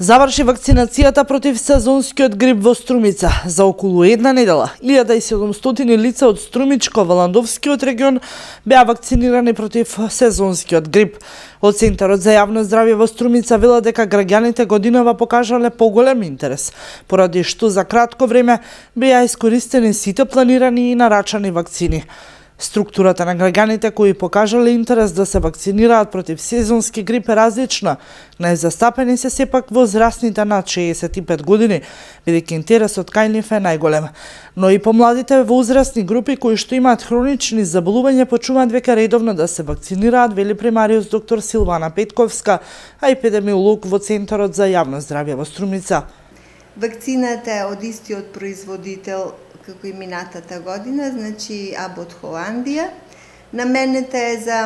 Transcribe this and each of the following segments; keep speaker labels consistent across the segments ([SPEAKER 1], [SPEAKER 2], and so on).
[SPEAKER 1] Заврши вакцинацијата против сезонскиот грип во Струмица. За околу една недела, 1700 лица од Струмичко-Валандовскиот регион беа вакцинирани против сезонскиот грип. Од Центарот за јавно здравје во Струмица велат дека граѓаните годинава покажале поголем интерес, поради што за кратко време беа искористени сите планирани и нарачани вакцини. Структурата на граѓаните кои покажале интерес да се вакцинираат против сезонски грип е различна. Најзастапени се сепак возрастните над 65 години, бидејќи интересот кај нив е најголем. Но и помладите возрастни групи кои што имаат хронични заболувања почнуваат веќе редовно да се вакцинираат, вели примариус доктор Силвана Петковска, а епидемиолог во Центарот за јавно здравје во Струмица.
[SPEAKER 2] Вакцината е од истиот производител како и минатата година, значи Абот Холандија. Наменета е за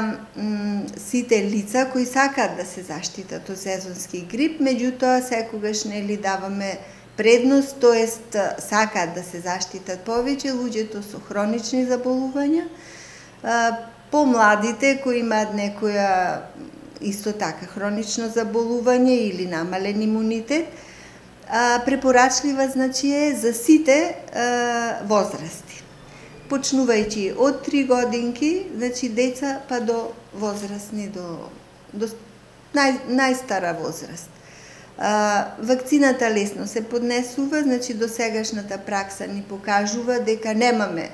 [SPEAKER 2] сите лица кои сакаат да се заштитат од сезонски грип, меѓутоа секогаш нели даваме предност, тоест сакаат да се заштитат повеќе луѓето со хронични заболувања, помладите кои имаат некоја исто така хронично заболување или намален имунитет. Препорачлива значи е за сите возрасти. Почнувајќи од 3 годинки, значи деца па до возрастни, до најстара возраст. Вакцината лесно се поднесува, значи до сегашната пракса ни покажува дека немаме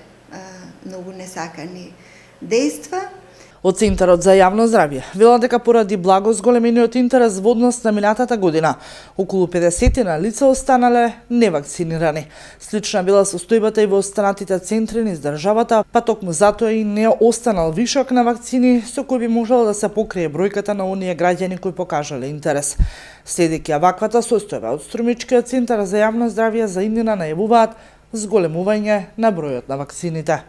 [SPEAKER 2] многу несакани дејства.
[SPEAKER 1] Од Центарот за јавно здравје велат дека поради благо зголемениот интерес во однос на минатата година, околу 50 лица останале невакцинирани. Слична била состојбата и во останатите центри низ државата, па токму затоа и не останал вишок на вакцини со кои би можела да се покрие бројката на оние граѓани кои покажале интерес. Следејќи ваквата состојба од Струмичкиот центар за јавно здравје за иднина најавуваат зголемување на бројот на вакцините.